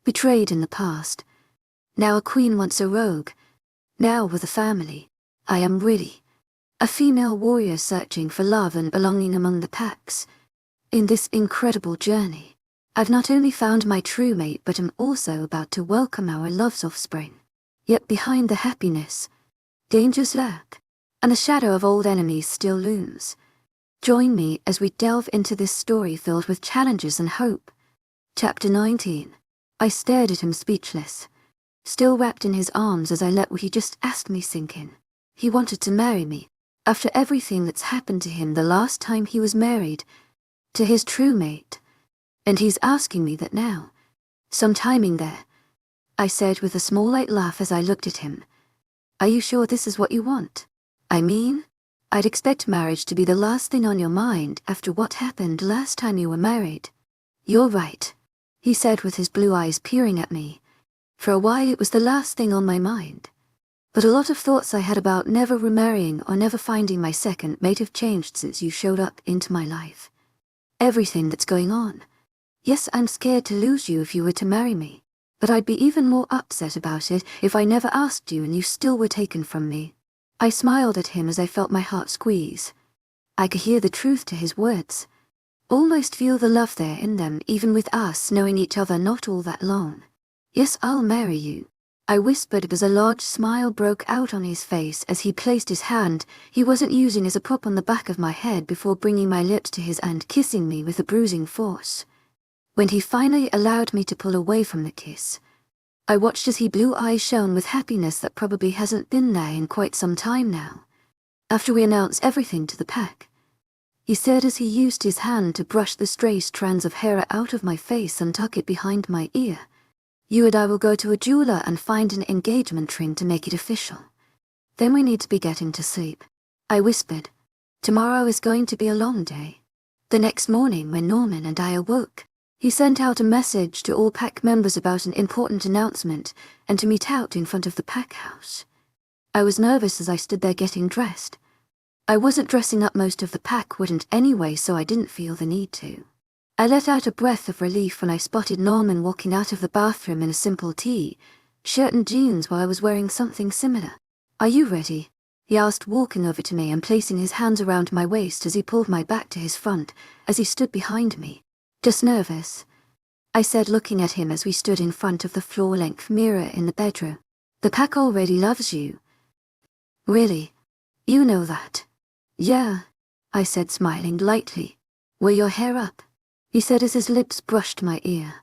betrayed in the past. Now a queen once a rogue. Now with a family. I am really a female warrior searching for love and belonging among the packs. In this incredible journey, I've not only found my true mate but am also about to welcome our love's offspring. Yet behind the happiness, dangers lurk, and the shadow of old enemies still looms. Join me as we delve into this story filled with challenges and hope. Chapter 19. I stared at him speechless, still wrapped in his arms as I let what he just asked me sink in. He wanted to marry me, after everything that's happened to him the last time he was married, to his true mate. And he's asking me that now. Some timing there, I said with a small light laugh as I looked at him. Are you sure this is what you want? I mean, I'd expect marriage to be the last thing on your mind after what happened last time you were married. You're right, he said with his blue eyes peering at me. For a while it was the last thing on my mind. But a lot of thoughts I had about never remarrying or never finding my second mate have changed since you showed up into my life. Everything that's going on. Yes, I'm scared to lose you if you were to marry me, but I'd be even more upset about it if I never asked you and you still were taken from me. I smiled at him as I felt my heart squeeze. I could hear the truth to his words. Almost feel the love there in them, even with us knowing each other not all that long. Yes, I'll marry you, I whispered as a large smile broke out on his face as he placed his hand he wasn't using as a prop on the back of my head before bringing my lips to his and kissing me with a bruising force. When he finally allowed me to pull away from the kiss, I watched as his blue eyes shone with happiness that probably hasn't been there in quite some time now. After we announced everything to the pack, he said as he used his hand to brush the stray strands of hair out of my face and tuck it behind my ear. You and I will go to a jeweler and find an engagement ring to make it official. Then we need to be getting to sleep, I whispered. Tomorrow is going to be a long day. The next morning when Norman and I awoke, he sent out a message to all pack members about an important announcement and to meet out in front of the pack house. I was nervous as I stood there getting dressed. I wasn't dressing up, most of the pack wouldn't anyway, so I didn't feel the need to. I let out a breath of relief when I spotted Norman walking out of the bathroom in a simple shirt and jeans while I was wearing something similar. Are you ready? He asked, walking over to me and placing his hands around my waist as he pulled my back to his front as he stood behind me. Just nervous, I said, looking at him as we stood in front of the floor-length mirror in the bedroom. The pack already loves you. Really? You know that? Yeah, I said, smiling lightly. Were your hair up? He said as his lips brushed my ear.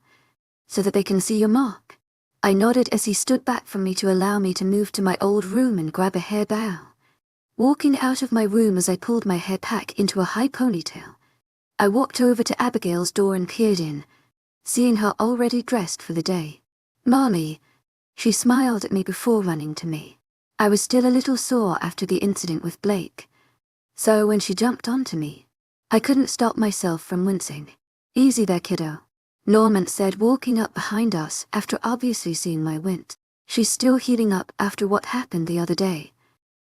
So that they can see your mark? I nodded as he stood back from me to allow me to move to my old room and grab a hair bow. Walking out of my room as I pulled my hair back into a high ponytail, I walked over to Abigail's door and peered in, seeing her already dressed for the day. Mommy, she smiled at me before running to me. I was still a little sore after the incident with Blake, so when she jumped onto me, I couldn't stop myself from wincing. Easy there, kiddo, Norman said, walking up behind us after obviously seeing my wince. She's still healing up after what happened the other day.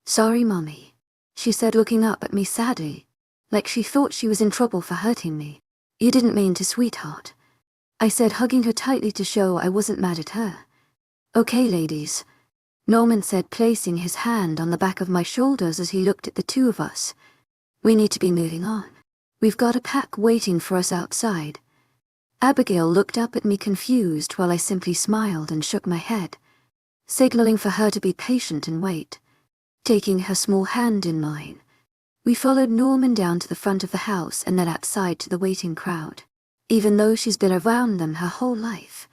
Sorry, Mommy, she said, looking up at me sadly, like she thought she was in trouble for hurting me. You didn't mean to, sweetheart, I said, hugging her tightly to show I wasn't mad at her. Okay, ladies, Norman said, placing his hand on the back of my shoulders as he looked at the two of us. We need to be moving on. We've got a pack waiting for us outside. Abigail looked up at me confused while I simply smiled and shook my head, signaling for her to be patient and wait. Taking her small hand in mine, we followed Norman down to the front of the house and then outside to the waiting crowd. Even though she's been around them her whole life,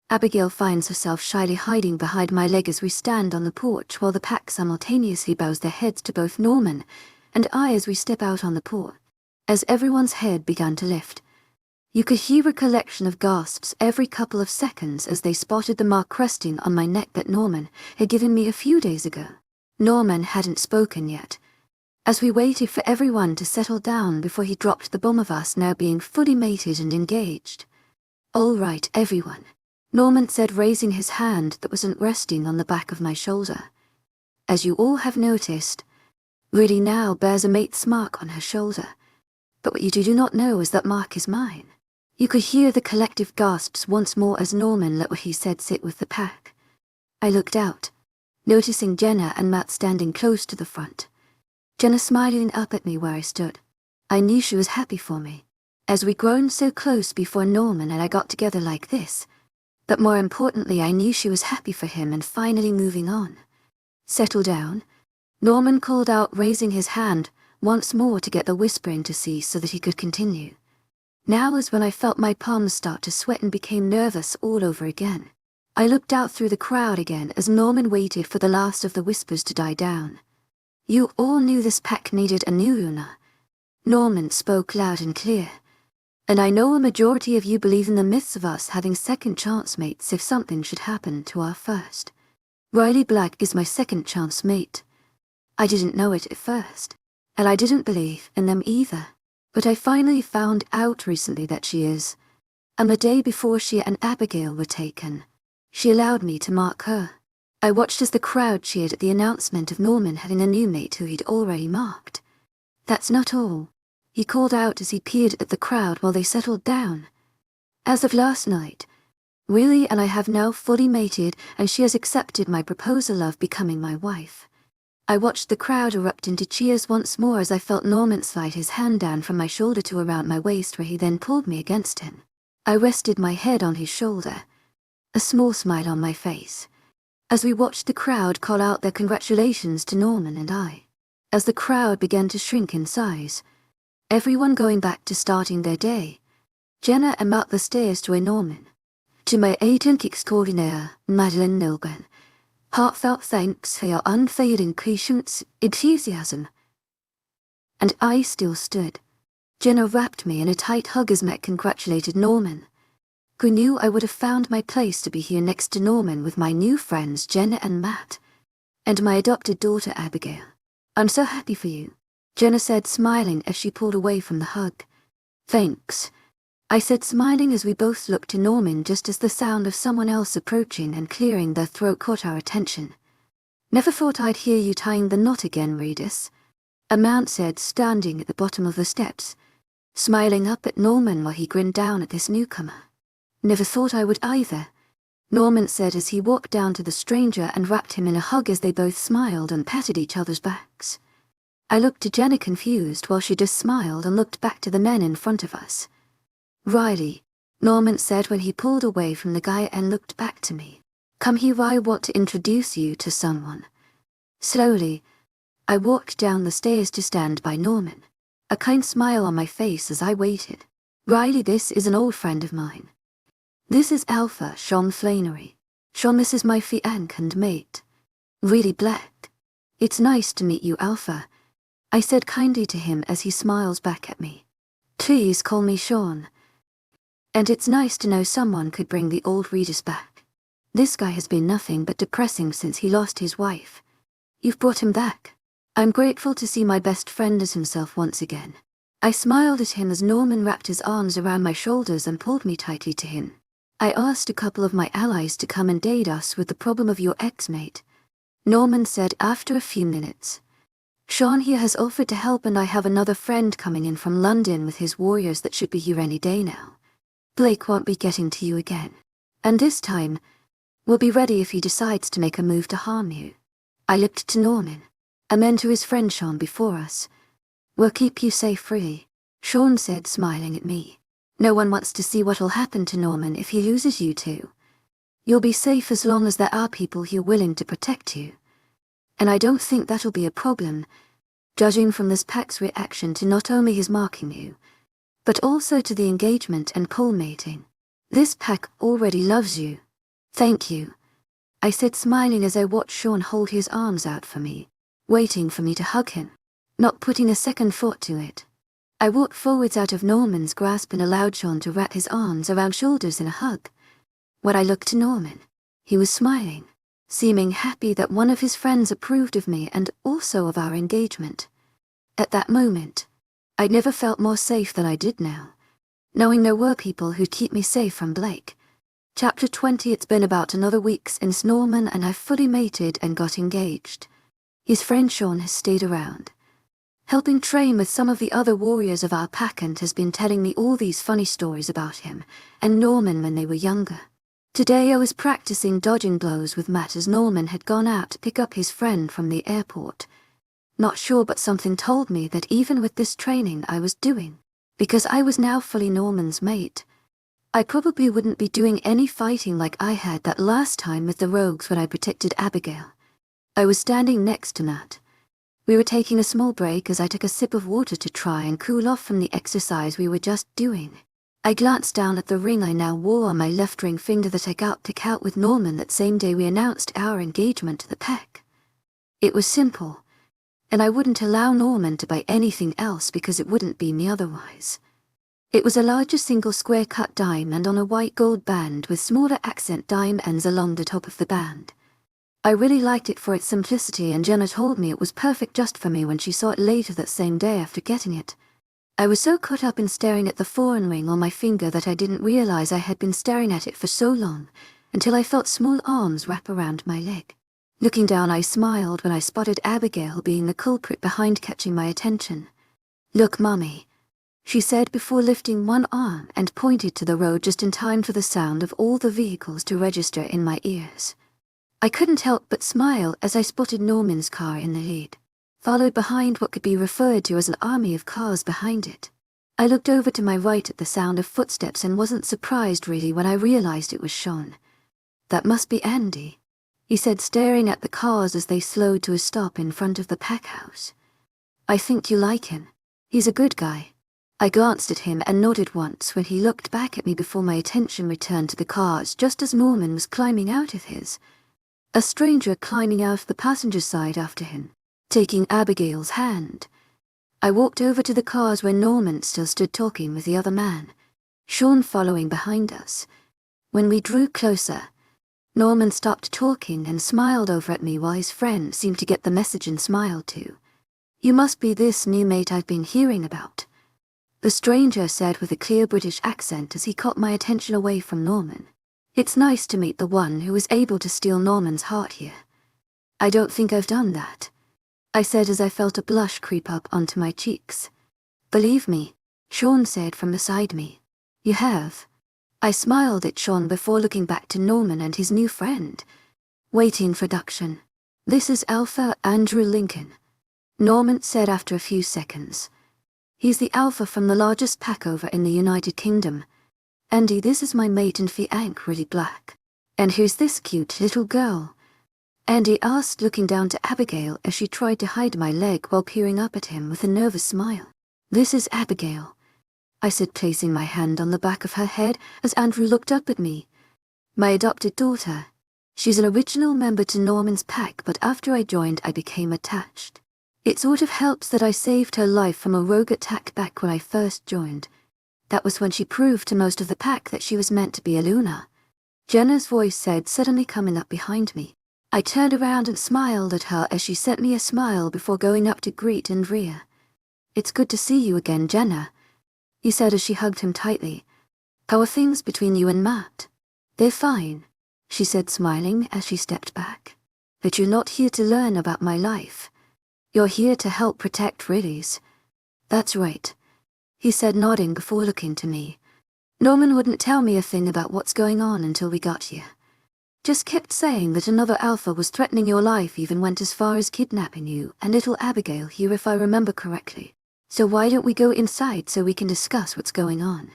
Abigail finds herself shyly hiding behind my leg as we stand on the porch while the pack simultaneously bows their heads to both Norman and I as we step out on the porch. As everyone's head began to lift, you could hear a collection of gasps every couple of seconds as they spotted the mark resting on my neck that Norman had given me a few days ago. Norman hadn't spoken yet, as we waited for everyone to settle down before he dropped the bomb of us now being fully mated and engaged. All right, everyone, Norman said, raising his hand that wasn't resting on the back of my shoulder. As you all have noticed, Rudy now bears a mate's mark on her shoulder. But what you do not know is that mark is mine. You could hear the collective gasps once more as Norman let what he said sit with the pack. I looked out, noticing Jenna and Matt standing close to the front. Jenna smiling up at me where I stood. I knew she was happy for me, as we'd grown so close before Norman and I got together like this. But more importantly, I knew she was happy for him and finally moving on. Settle down, Norman called out, raising his hand once more to get the whispering to cease so that he could continue. Now was when I felt my palms start to sweat and became nervous all over again. I looked out through the crowd again as Norman waited for the last of the whispers to die down. You all knew this pack needed a new owner. Norman spoke loud and clear. And I know a majority of you believe in the myths of us having second chance mates if something should happen to our first. Riley Black is my second chance mate. I didn't know it at first, and I didn't believe in them either. But I finally found out recently that she is. And the day before she and Abigail were taken, she allowed me to mark her. I watched as the crowd cheered at the announcement of Norman having a new mate who he'd already marked. That's not all, he called out as he peered at the crowd while they settled down. As of last night, Willie and I have now fully mated and she has accepted my proposal of becoming my wife. I watched the crowd erupt into cheers once more as I felt Norman slide his hand down from my shoulder to around my waist where he then pulled me against him. I rested my head on his shoulder, a small smile on my face, as we watched the crowd call out their congratulations to Norman and I. As the crowd began to shrink in size, everyone going back to starting their day, Jenna and Matt the stairs to a Norman. To my agent extraordinaire, Madeleine Nilgren, heartfelt thanks for your unfailing patience, enthusiasm. And I still stood. Jenna wrapped me in a tight hug as Matt congratulated Norman, who knew I would have found my place to be here next to Norman with my new friends Jenna and Matt, and my adopted daughter Abigail. I'm so happy for you, Jenna said, smiling as she pulled away from the hug. Thanks, I said, smiling as we both looked to Norman just as the sound of someone else approaching and clearing their throat caught our attention. Never thought I'd hear you tying the knot again, Redis, a man said, standing at the bottom of the steps, smiling up at Norman while he grinned down at this newcomer. Never thought I would either, Norman said as he walked down to the stranger and wrapped him in a hug as they both smiled and patted each other's backs. I looked to Jenna confused while she just smiled and looked back to the men in front of us. Riley, Norman said when he pulled away from the guy and looked back to me. Come here, I want to introduce you to someone. Slowly, I walked down the stairs to stand by Norman, a kind smile on my face as I waited. Riley, this is an old friend of mine. This is Alpha, Sean Flannery. Sean, this is my fiancé and mate. Really Black. It's nice to meet you, Alpha, I said kindly to him as he smiles back at me. Please call me Sean. And it's nice to know someone could bring the old readers back. This guy has been nothing but depressing since he lost his wife. You've brought him back. I'm grateful to see my best friend as himself once again. I smiled at him as Norman wrapped his arms around my shoulders and pulled me tightly to him. I asked a couple of my allies to come and aid us with the problem of your ex-mate, Norman said after a few minutes. Sean here has offered to help and I have another friend coming in from London with his warriors that should be here any day now. Blake won't be getting to you again. And this time, we'll be ready if he decides to make a move to harm you. I looked to Norman, a man to his friend Sean before us. We'll keep you safe free, Sean said, smiling at me. No one wants to see what'll happen to Norman if he loses you two. You'll be safe as long as there are people here willing to protect you. And I don't think that'll be a problem, judging from this pack's reaction to not only his marking you, but also to the engagement and pole mating. This pack already loves you. Thank you, I said, smiling as I watched Sean hold his arms out for me, waiting for me to hug him, not putting a second thought to it. I walked forwards out of Norman's grasp and allowed Sean to wrap his arms around shoulders in a hug. When I looked to Norman, he was smiling, seeming happy that one of his friends approved of me and also of our engagement. At that moment, I'd never felt more safe than I did now, knowing there were people who'd keep me safe from Blake. Chapter 20. It's been about another week since Norman and I fully mated and got engaged. His friend Sean has stayed around. helping train with some of the other warriors of our pack, and has been telling me all these funny stories about him and Norman when they were younger. Today I was practicing dodging blows with Matt as Norman had gone out to pick up his friend from the airport. Not sure, but something told me that even with this training I was doing, because I was now fully Norman's mate, I probably wouldn't be doing any fighting like I had that last time with the rogues when I protected Abigail. I was standing next to Matt. We were taking a small break as I took a sip of water to try and cool off from the exercise we were just doing. I glanced down at the ring I now wore on my left ring finger that I got to count with Norman that same day we announced our engagement to the pack. It was simple, and I wouldn't allow Norman to buy anything else because it wouldn't be me otherwise. It was a larger single square cut diamond on a white gold band with smaller accent diamonds along the top of the band. I really liked it for its simplicity, and Jenna told me it was perfect just for me when she saw it later that same day after getting it. I was so caught up in staring at the foreign ring on my finger that I didn't realize I had been staring at it for so long, until I felt small arms wrap around my leg. Looking down, I smiled when I spotted Abigail being the culprit behind catching my attention. "Look, Mummy," she said before lifting one arm and pointed to the road just in time for the sound of all the vehicles to register in my ears. I couldn't help but smile as I spotted Norman's car in the lead, followed behind what could be referred to as an army of cars behind it. I looked over to my right at the sound of footsteps and wasn't surprised really when I realized it was Sean. "That must be Andy," he said, staring at the cars as they slowed to a stop in front of the pack house. "I think you like him. He's a good guy." I glanced at him and nodded once when he looked back at me before my attention returned to the cars just as Norman was climbing out of his. A stranger climbing out the passenger side after him, taking Abigail's hand. I walked over to the cars where Norman still stood talking with the other man, Sean following behind us. When we drew closer, Norman stopped talking and smiled over at me while his friend seemed to get the message and smiled too. "You must be this new mate I've been hearing about," the stranger said with a clear British accent as he caught my attention away from Norman. "It's nice to meet the one who was able to steal Norman's heart here." "I don't think I've done that," I said as I felt a blush creep up onto my cheeks. "Believe me," Sean said from beside me. "You have." I smiled at Sean before looking back to Norman and his new friend. "Wait, introduction. This is Alpha Andrew Lincoln," Norman said after a few seconds. "He's the alpha from the largest pack over in the United Kingdom. Andy, this is my mate and fiancé, really black. And who's this cute little girl?" Andy asked, looking down to Abigail as she tried to hide my leg while peering up at him with a nervous smile. "This is Abigail," I said, placing my hand on the back of her head as Andrew looked up at me. "My adopted daughter. She's an original member to Norman's pack, but after I joined I became attached. It sort of helps that I saved her life from a rogue attack back when I first joined. That was when she proved to most of the pack that she was meant to be a Luna," Jenna's voice said, suddenly coming up behind me. I turned around and smiled at her as she sent me a smile before going up to greet Andrea. "It's good to see you again, Jenna," he said as she hugged him tightly. "How are things between you and Matt?" "They're fine," she said, smiling as she stepped back. "But you're not here to learn about my life. You're here to help protect Riley's." "That's right," he said, nodding before looking to me. "Norman wouldn't tell me a thing about what's going on until we got here. Just kept saying that another alpha was threatening your life, even went as far as kidnapping you and little Abigail here if I remember correctly. So why don't we go inside so we can discuss what's going on?"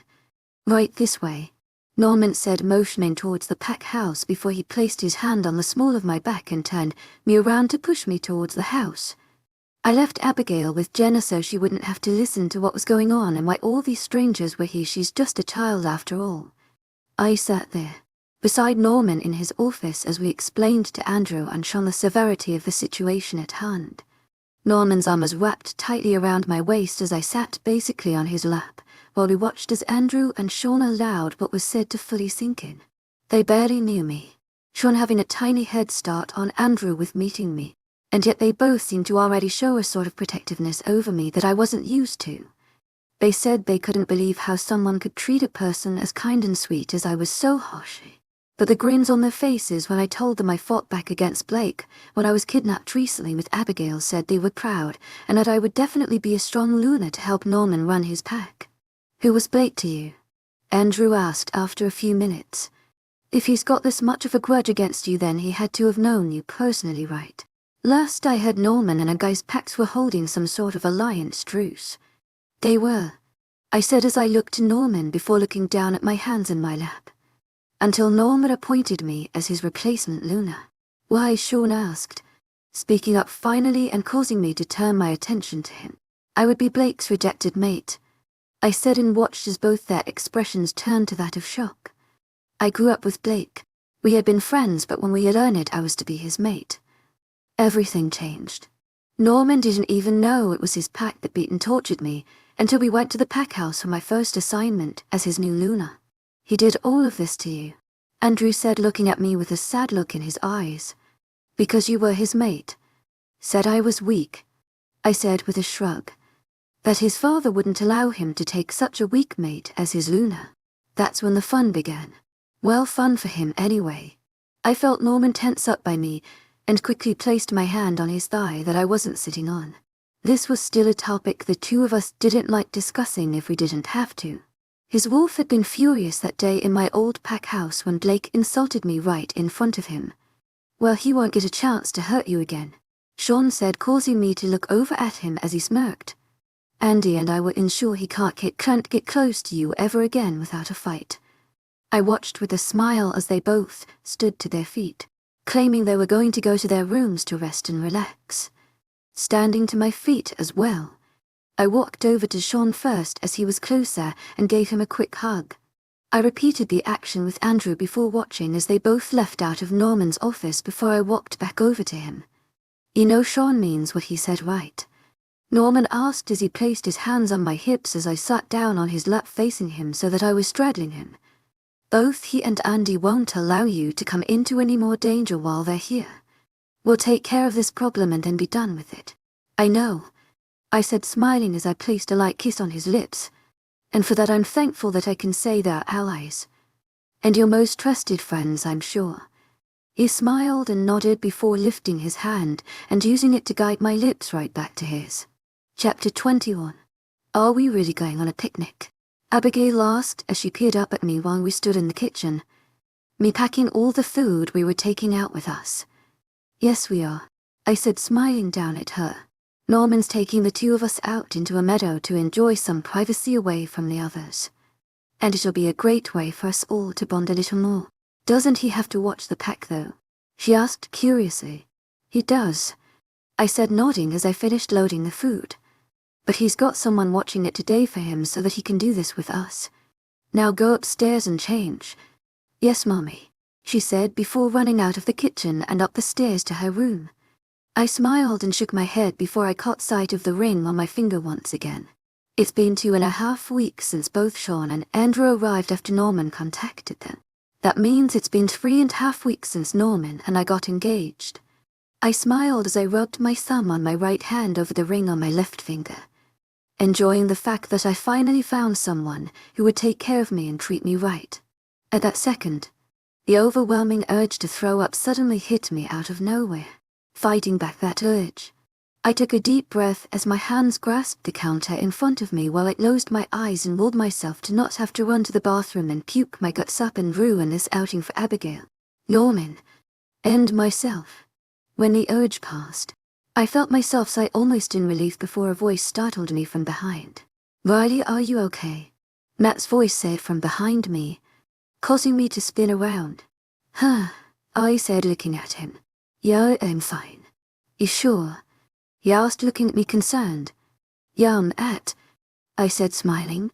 "Right this way," Norman said, motioning towards the pack house before he placed his hand on the small of my back and turned me around to push me towards the house. I left Abigail with Jenna so she wouldn't have to listen to what was going on and why all these strangers were here. She's just a child after all. I sat there, beside Norman in his office as we explained to Andrew and Sean the severity of the situation at hand. Norman's arm was wrapped tightly around my waist as I sat basically on his lap, while we watched as Andrew and Sean allowed what was said to fully sink in. They barely knew me, Sean having a tiny head start on Andrew with meeting me, and yet they both seemed to already show a sort of protectiveness over me that I wasn't used to. They said they couldn't believe how someone could treat a person as kind and sweet as I was so harshly. But the grins on their faces when I told them I fought back against Blake when I was kidnapped recently with Abigail said they were proud and that I would definitely be a strong Luna to help Norman run his pack. Who was Blake to you? Andrew asked after a few minutes. If he's got this much of a grudge against you, then he had to have known you personally, right? Last I heard, Norman and a guy's packs were holding some sort of alliance truce. They were, I said as I looked to Norman before looking down at my hands in my lap. Until Norman appointed me as his replacement Luna. Why? Sean asked, speaking up finally and causing me to turn my attention to him. I would be Blake's rejected mate, I said, and watched as both their expressions turned to that of shock. I grew up with Blake. We had been friends, but when we had learned I was to be his mate, everything changed. Norman didn't even know it was his pack that beat and tortured me until we went to the pack house for my first assignment as his new Luna. He did all of this to you, Andrew said, looking at me with a sad look in his eyes. Because you were his mate. Said I was weak. I said with a shrug. That his father wouldn't allow him to take such a weak mate as his Luna. That's when the fun began. Well, fun for him anyway. I felt Norman tense up by me and quickly placed my hand on his thigh that I wasn't sitting on. This was still a topic the two of us didn't like discussing if we didn't have to. His wolf had been furious that day in my old pack house when Blake insulted me right in front of him. Well, he won't get a chance to hurt you again, Sean said, causing me to look over at him as he smirked. Andy and I will ensure he can't get close to you ever again without a fight. I watched with a smile as they both stood to their feet, claiming they were going to go to their rooms to rest and relax. Standing to my feet as well, I walked over to Sean first as he was closer and gave him a quick hug. I repeated the action with Andrew before watching as they both left out of Norman's office before I walked back over to him. You know Sean means what he said, right? Norman asked as he placed his hands on my hips as I sat down on his lap facing him so that I was straddling him. Both he and Andy won't allow you to come into any more danger while they're here. We'll take care of this problem and then be done with it. I know, I said, smiling as I placed a light kiss on his lips, and for that I'm thankful that I can say they're allies. And your most trusted friends, I'm sure. He smiled and nodded before lifting his hand and using it to guide my lips right back to his. Chapter 21. Are we really going on a picnic? Abigail asked as she peered up at me while we stood in the kitchen, me packing all the food we were taking out with us. Yes, we are, I said, smiling down at her. Norman's taking the two of us out into a meadow to enjoy some privacy away from the others. And it'll be a great way for us all to bond a little more. Doesn't he have to watch the pack, though? She asked curiously. He does, I said, nodding as I finished loading the food. But he's got someone watching it today for him so that he can do this with us. Now go upstairs and change. Yes, Mommy, she said before running out of the kitchen and up the stairs to her room. I smiled and shook my head before I caught sight of the ring on my finger once again. It's been 2.5 weeks since both Sean and Andrew arrived after Norman contacted them. That means it's been 3.5 weeks since Norman and I got engaged. I smiled as I rubbed my thumb on my right hand over the ring on my left finger, enjoying the fact that I finally found someone who would take care of me and treat me right. At that second, the overwhelming urge to throw up suddenly hit me out of nowhere. Fighting back that urge, I took a deep breath as my hands grasped the counter in front of me while I closed my eyes and willed myself to not have to run to the bathroom and puke my guts up and ruin this outing for Abigail, Norman, and myself. When the urge passed, I felt myself sigh almost in relief before a voice startled me from behind. Riley, are you okay? Matt's voice said from behind me, causing me to spin around. Huh, I said, looking at him. Yeah, I'm fine. You sure? He asked, looking at me concerned. Yeah, I said, smiling.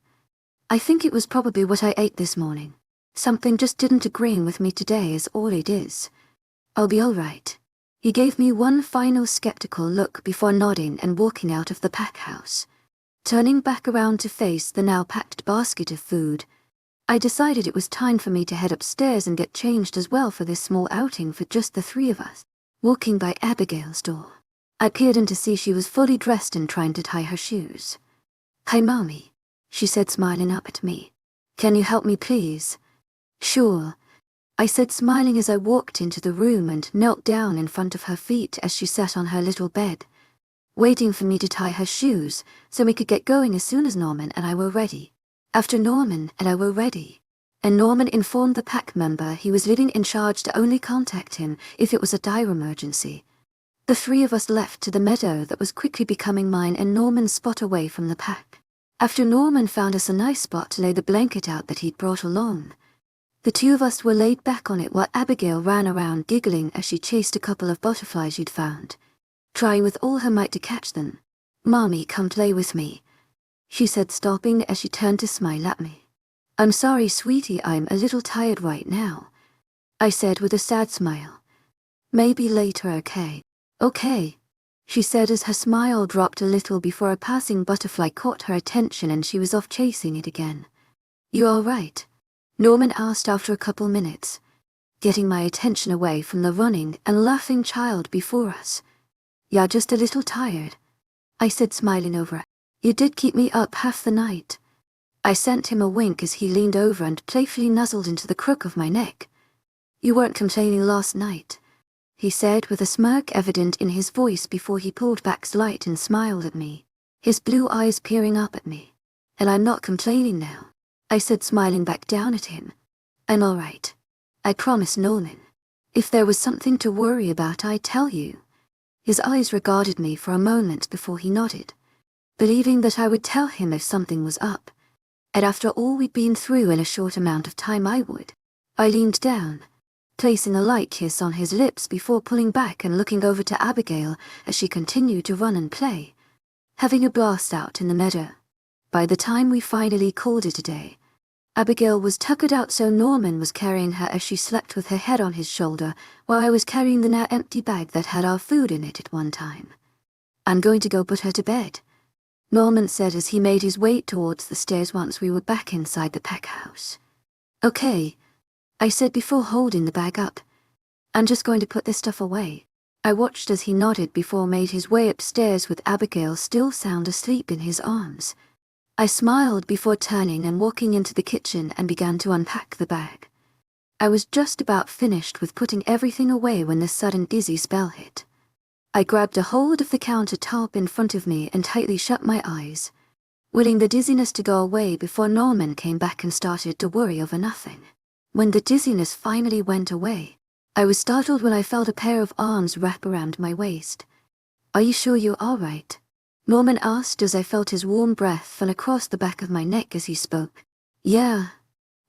I think it was probably what I ate this morning. Something just didn't agree with me today is all it is. I'll be all right. He gave me one final skeptical look before nodding and walking out of the pack house. Turning back around to face the now packed basket of food, I decided it was time for me to head upstairs and get changed as well for this small outing for just the three of us. Walking by Abigail's door, I peered in to see she was fully dressed and trying to tie her shoes. Hi, Mommy, she said, smiling up at me. Can you help me, please? Sure, I said, smiling as I walked into the room and knelt down in front of her feet as she sat on her little bed, waiting for me to tie her shoes so we could get going as soon as Norman and I were ready. After Norman and I were ready, and Norman informed the pack member he was leaving in charge to only contact him if it was a dire emergency, the three of us left to the meadow that was quickly becoming mine and Norman's spot away from the pack. After Norman found us a nice spot to lay the blanket out that he'd brought along, the two of us were laid back on it while Abigail ran around giggling as she chased a couple of butterflies she'd found, trying with all her might to catch them. "Mommy, come play with me," she said, stopping as she turned to smile at me. "I'm sorry, sweetie, I'm a little tired right now," I said with a sad smile. "Maybe later, okay?" "Okay," she said as her smile dropped a little before a passing butterfly caught her attention and she was off chasing it again. "You all right?" Norman asked after a couple minutes, getting my attention away from the running and laughing child before us. "Yeah, just a little tired," I said, smiling over it. "You did keep me up half the night." I sent him a wink as he leaned over and playfully nuzzled into the crook of my neck. "You weren't complaining last night," he said with a smirk evident in his voice before he pulled back slight and smiled at me, his blue eyes peering up at me. "And I'm not complaining now," I said, smiling back down at him. "I'm all right. I promise, Norman. If there was something to worry about, I'd tell you." His eyes regarded me for a moment before he nodded, believing that I would tell him if something was up. And after all we'd been through in a short amount of time, I would. I leaned down, placing a light kiss on his lips before pulling back and looking over to Abigail as she continued to run and play, having a blast out in the meadow. By the time we finally called it a day, Abigail was tuckered out, so Norman was carrying her as she slept with her head on his shoulder while I was carrying the now empty bag that had our food in it at one time. "I'm going to go put her to bed," Norman said as he made his way towards the stairs once we were back inside the pack house. "Okay," I said before holding the bag up. "I'm just going to put this stuff away." I watched as he nodded before made his way upstairs with Abigail still sound asleep in his arms. I smiled before turning and walking into the kitchen and began to unpack the bag. I was just about finished with putting everything away when the sudden dizzy spell hit. I grabbed a hold of the countertop in front of me and tightly shut my eyes, willing the dizziness to go away before Norman came back and started to worry over nothing. When the dizziness finally went away, I was startled when I felt a pair of arms wrap around my waist. "Are you sure you're all right?" Norman asked as I felt his warm breath fell across the back of my neck as he spoke. "Yeah,"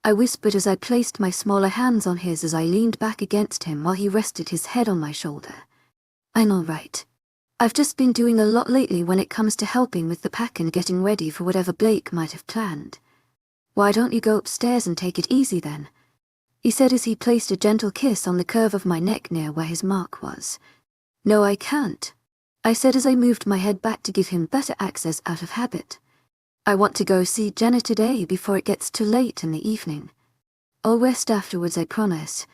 I whispered as I placed my smaller hands on his as I leaned back against him while he rested his head on my shoulder. "I'm all right. I've just been doing a lot lately when it comes to helping with the pack and getting ready for whatever Blake might have planned." "Why don't you go upstairs and take it easy then?" he said as he placed a gentle kiss on the curve of my neck near where his mark was. "No, I can't," I said as I moved my head back to give him better access out of habit. "I want to go see Jenna today before it gets too late in the evening. I'll rest afterwards, I promise."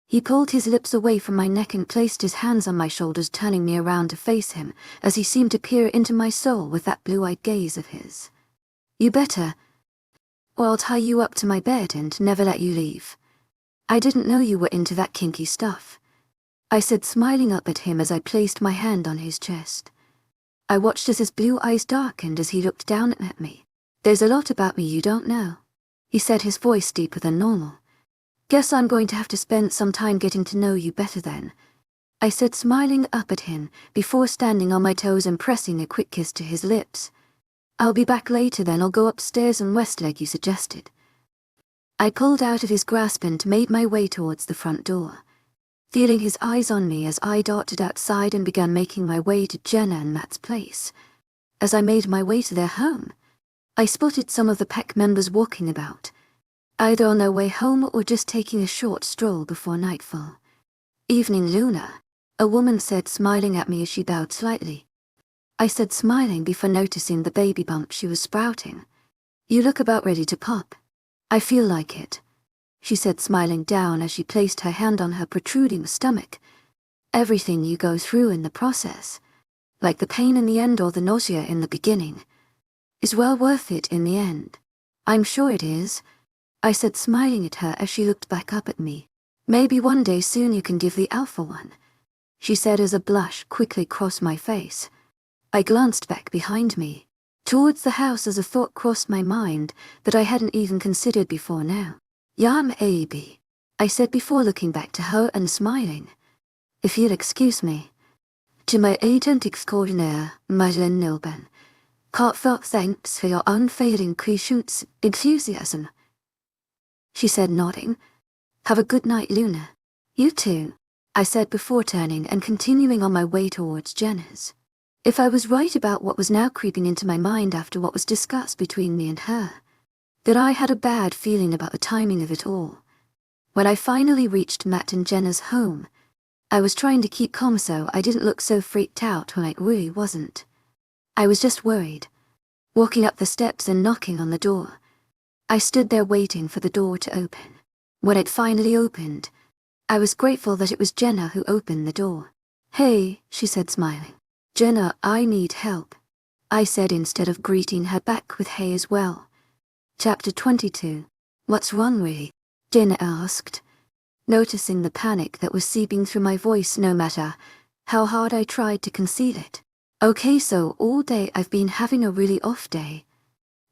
He pulled his lips away from my neck and placed his hands on my shoulders, turning me around to face him as he seemed to peer into my soul with that blue-eyed gaze of his. "You better, or I'll tie you up to my bed and never let you leave. I didn't know you were into that kinky stuff," I said, smiling up at him as I placed my hand on his chest. I watched as his blue eyes darkened as he looked down at me. "There's a lot about me you don't know," he said, his voice deeper than normal. "Guess I'm going to have to spend some time getting to know you better then," I said, smiling up at him before standing on my toes and pressing a quick kiss to his lips. "I'll be back later then. I'll go upstairs and rest like you suggested." I pulled out of his grasp and made my way towards the front door, feeling his eyes on me as I darted outside and began making my way to Jenna and Matt's place. As I made my way to their home, I spotted some of the pack members walking about, either on their way home or just taking a short stroll before nightfall. "Evening, Luna," a woman said, smiling at me as she bowed slightly. I said, smiling before noticing the baby bump she was sprouting. "You look about ready to pop." "I feel like it," she said, smiling down as she placed her hand on her protruding stomach. "Everything you go through in the process, like the pain in the end or the nausea in the beginning, is well worth it in the end." "I'm sure it is," I said, smiling at her as she looked back up at me. Maybe one day soon you can give the alpha one, she said as a blush quickly crossed my face. I glanced back behind me, towards the house as a thought crossed my mind that I hadn't even considered before now. Maybe, I said before looking back to her and smiling. If you'll excuse me. To my agent extraordinaire, Madeleine Nilben. Heartfelt thanks for your unfailing patience, enthusiasm, she said, nodding. Have a good night, Luna. You too, I said before turning and continuing on my way towards Jenna's. If I was right about what was now creeping into my mind after what was discussed between me and her, that I had a bad feeling about the timing of it all. When I finally reached Matt and Jenna's home, I was trying to keep calm so I didn't look so freaked out when I really wasn't. I was just worried. Walking up the steps and knocking on the door. I stood there waiting for the door to open. When it finally opened, I was grateful that it was Jenna who opened the door. Hey, she said, smiling. Jenna, I need help, I said instead of greeting her back with hey as well. Chapter 22. What's wrong, really? Jenna asked, noticing the panic that was seeping through my voice no matter how hard I tried to conceal it. Okay, so all day I've been having a really off day,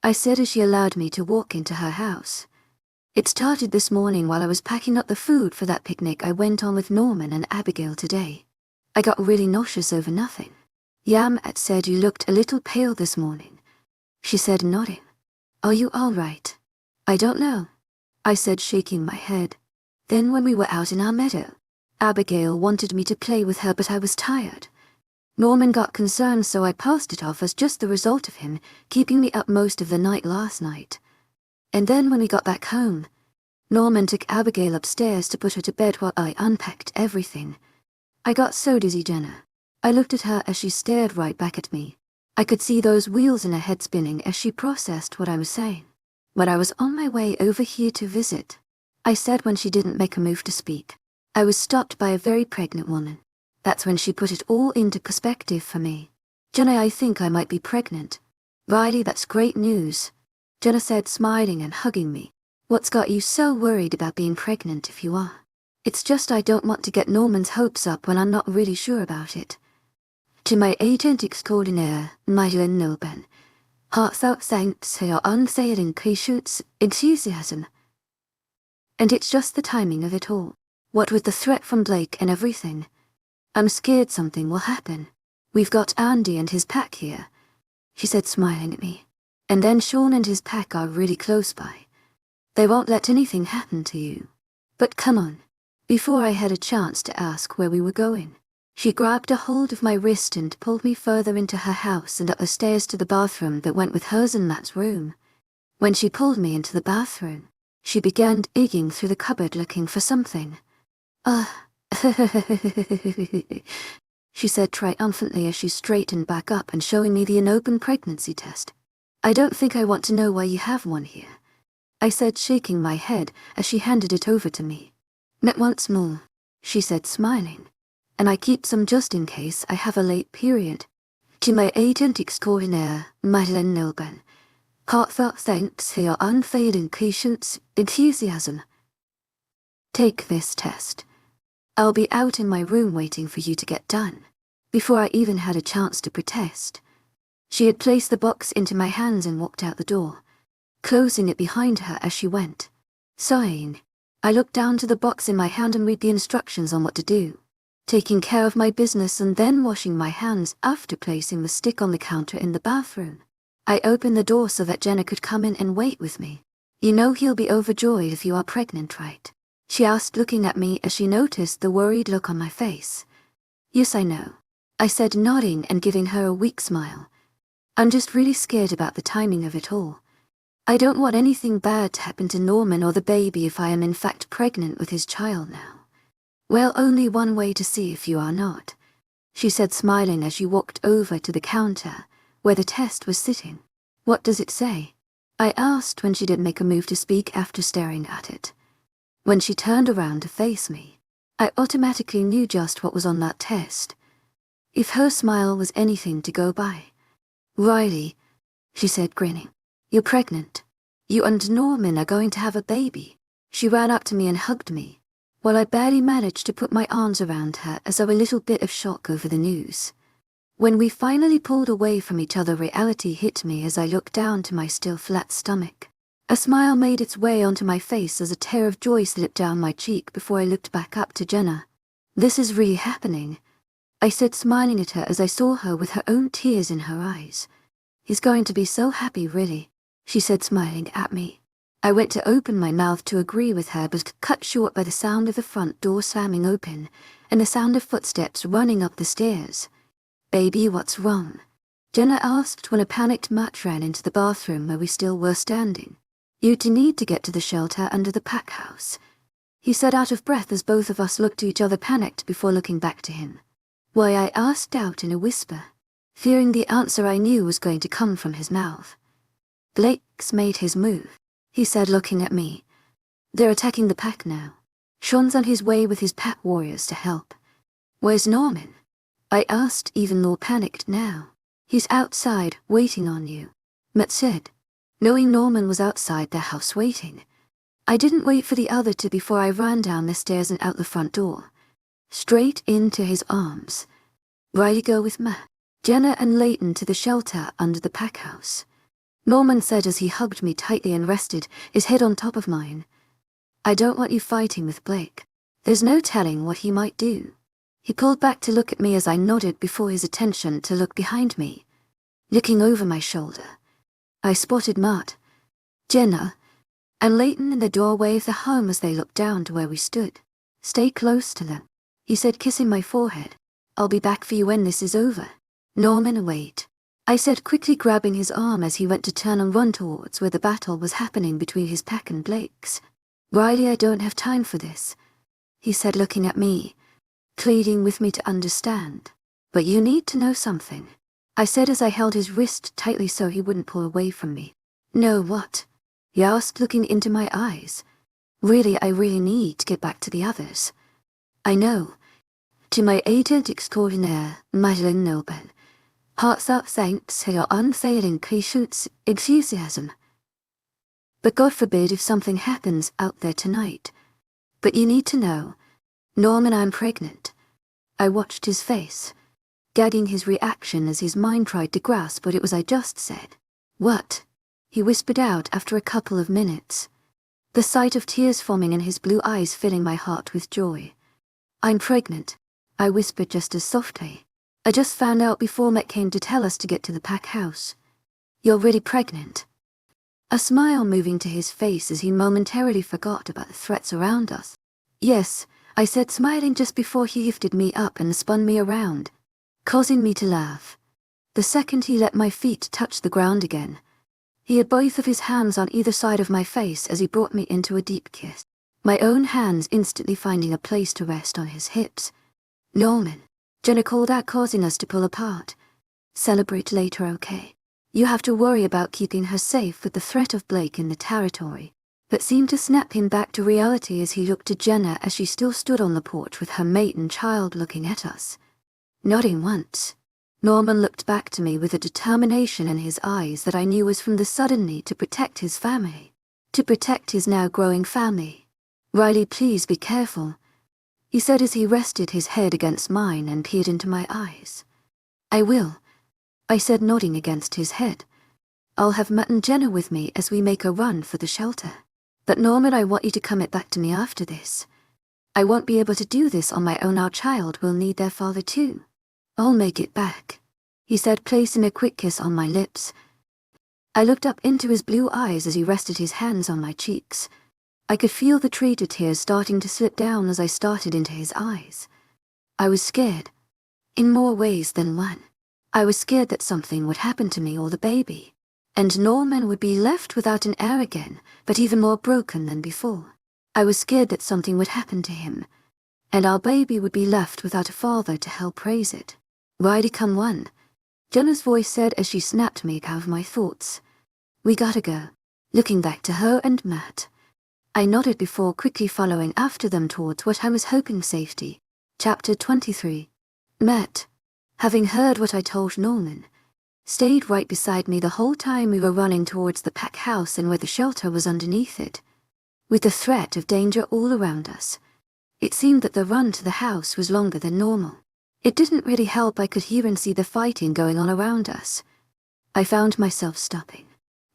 I said as she allowed me to walk into her house. It started this morning while I was packing up the food for that picnic I went on with Norman and Abigail today. I got really nauseous over nothing. Matt said you looked a little pale this morning, she said, nodding. Are you all right? I don't know, I said, shaking my head. Then when we were out in our meadow, Abigail wanted me to play with her but I was tired. Norman got concerned so I passed it off as just the result of him keeping me up most of the night last night. And then when we got back home, Norman took Abigail upstairs to put her to bed while I unpacked everything. I got so dizzy, Jenna. I looked at her as she stared right back at me. I could see those wheels in her head spinning as she processed what I was saying. When I was on my way over here to visit, I said when she didn't make a move to speak, I was stopped by a very pregnant woman. That's when she put it all into perspective for me. Jenna, I think I might be pregnant. Riley, that's great news, Jenna said, smiling and hugging me. What's got you so worried about being pregnant if you are? It's just I don't want to get Norman's hopes up when I'm not really sure about it. To my agent extraordinaire, Madeleine Nilben. Heartfelt thanks for your unfailing patience, enthusiasm. And it's just the timing of it all. What with the threat from Blake and everything, I'm scared something will happen. We've got Andy and his pack here, she said, smiling at me. And then Sean and his pack are really close by. They won't let anything happen to you. But come on. Before I had a chance to ask where we were going, she grabbed a hold of my wrist and pulled me further into her house and up the stairs to the bathroom that went with hers and Matt's room. When she pulled me into the bathroom, she began digging through the cupboard looking for something. She said triumphantly as she straightened back up and showing me the unopened pregnancy test. I don't think I want to know why you have one here, I said, shaking my head as she handed it over to me. Not once more, she said, smiling. And I keep some just in case I have a late period. To my agent extraordinaire, Madeleine Nilben. Heartfelt thanks for your unfailing patience, enthusiasm. Take this test. I'll be out in my room waiting for you to get done. Before I even had a chance to protest, she had placed the box into my hands and walked out the door, closing it behind her as she went. Sighing, I looked down to the box in my hand and read the instructions on what to do, taking care of my business and then washing my hands after placing the stick on the counter in the bathroom. I opened the door so that Jenna could come in and wait with me. You know he'll be overjoyed if you are pregnant, right? She asked, looking at me as she noticed the worried look on my face. Yes, I know, I said, nodding and giving her a weak smile. I'm just really scared about the timing of it all. I don't want anything bad to happen to Norman or the baby if I am in fact pregnant with his child now. Well, only one way to see if you are not, she said, smiling as she walked over to the counter where the test was sitting. What does it say? I asked when she didn't make a move to speak after staring at it. When she turned around to face me, I automatically knew just what was on that test. If her smile was anything to go by. Riley, she said, grinning. You're pregnant. You and Norman are going to have a baby. She ran up to me and hugged me. while I barely managed to put my arms around her as though a little bit of shock over the news. When we finally pulled away from each other, reality hit me as I looked down to my still flat stomach. A smile made its way onto my face as a tear of joy slipped down my cheek before I looked back up to Jenna. "This is really happening," I said, smiling at her as I saw her with her own tears in her eyes. "He's going to be so happy, really," she said, smiling at me. I went to open my mouth to agree with her, but cut short by the sound of the front door slamming open and the sound of footsteps running up the stairs. "Baby, what's wrong?" Jenna asked when a panicked Matt ran into the bathroom where we still were standing. "You'd need to get to the shelter under the pack house," he said, out of breath as both of us looked at each other, panicked before looking back to him. "Why?" I asked out in a whisper, fearing the answer I knew was going to come from his mouth. "Blake's made his move," he said, looking at me. "They're attacking the pack now. Sean's on his way with his pack warriors to help." "Where's Norman?" I asked, even more panicked now. "He's outside, waiting on you," Matt said, knowing Norman was outside their house waiting. I didn't wait for the other to before I ran down the stairs and out the front door, straight into his arms. "Riley, go with Matt, Jenna and Leighton to the shelter under the pack house," Norman said as he hugged me tightly and rested his head on top of mine. "I don't want you fighting with Blake. There's no telling what he might do." He pulled back to look at me as I nodded before his attention to look behind me. Looking over my shoulder, I spotted Matt, Jenna, and Leighton in the doorway of the home as they looked down to where we stood. "Stay close to them," he said, kissing my forehead. "I'll be back for you when this is over." "Norman, wait," I said, quickly grabbing his arm as he went to turn and run towards where the battle was happening between his pack and Blake's. "Riley, I don't have time for this," he said, looking at me, pleading with me to understand. "But you need to know something," I said as I held his wrist tightly so he wouldn't pull away from me. "No, what?" he asked, looking into my eyes. I really need to get back to the others. "I know. To my agent extraordinaire, Madeleine Noble, heartfelt thanks for your unfailing patience, enthusiasm. But God forbid if something happens out there tonight. But you need to know, Norman, I'm pregnant." I watched his face, gagging his reaction as his mind tried to grasp what it was I just said. "What?" he whispered out after a couple of minutes, the sight of tears forming in his blue eyes filling my heart with joy. "I'm pregnant," I whispered just as softly. "I just found out before Matt came to tell us to get to the pack house." "You're really pregnant?" A smile moving to his face as he momentarily forgot about the threats around us. "Yes," I said, smiling just before he lifted me up and spun me around, causing me to laugh. The second he let my feet touch the ground again, he had both of his hands on either side of my face as he brought me into a deep kiss, my own hands instantly finding a place to rest on his hips. "Norman," Jenna called out, causing us to pull apart. "Celebrate later, okay? You have to worry about keeping her safe with the threat of Blake in the territory," but seemed to snap him back to reality as he looked to Jenna as she still stood on the porch with her mate and child looking at us. Nodding once, Norman looked back to me with a determination in his eyes that I knew was from the sudden need to protect his family, to protect his now growing family. "Riley, please be careful," he said as he rested his head against mine and peered into my eyes. "I will," I said, nodding against his head. "I'll have Matt and Jenna with me as we make a run for the shelter. But Norman, I want you to come back to me after this. I won't be able to do this on my own. Our child will need their father too." "I'll make it back," he said, placing a quick kiss on my lips. I looked up into his blue eyes as he rested his hands on my cheeks. I could feel the treated tears starting to slip down as I started into his eyes. I was scared, in more ways than one. I was scared that something would happen to me or the baby, and Norman would be left without an heir again, but even more broken than before. I was scared that something would happen to him, and our baby would be left without a father to help raise it. "Riley, come on," Jenna's voice said as she snapped me out of my thoughts. "We gotta go," looking back to her and Matt. I nodded before quickly following after them towards what I was hoping safety. Chapter 23. Matt, having heard what I told Norman, stayed right beside me the whole time we were running towards the pack house and where the shelter was underneath it. With the threat of danger all around us, It seemed that the run to the house was longer than normal. It didn't really help I could hear and see the fighting going on around us. I found myself stopping,